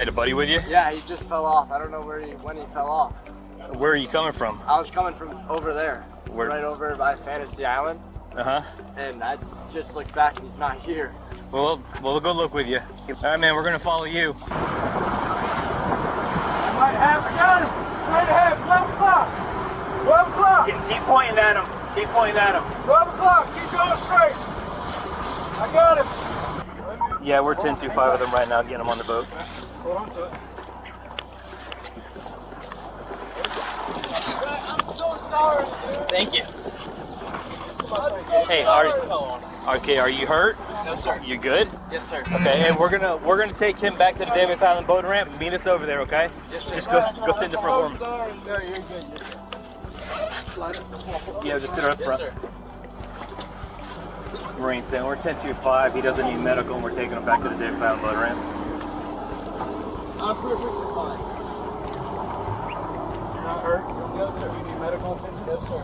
had a buddy with you? Yeah, he just fell off. I don't know when he fell off. Where are you coming from? I was coming from over there. Where? Right over by Fantasy Island. Uh-huh. And I just looked back and he's not here. Well, we'll go look with you. All right, man, we're gonna follow you. I got him! Right ahead, 12 o'clock! 12 o'clock! Keep pointing at him. Keep pointing at him. 12 o'clock, keep going straight! I got him! Yeah, we're 10-2-5 of them right now, getting them on the boat. Hold on to it. I'm so sorry, dude. Thank you. Hey, are you hurt? No, sir. You good? Yes, sir. Okay, and we're gonna take him back to the Davis Island boat ramp. Meet us over there, okay? Yes, sir. Just go sit in the front for me. Sorry. No, you're good. Slide it. Yeah, just sit right up Yes, front. sir. Marine 10, we're 10-2-5. He doesn't need medical, and we're taking him back to the Davis Island boat ramp. I'm perfectly fine. You're not hurt? No, sir. You need medical attention? No, sir.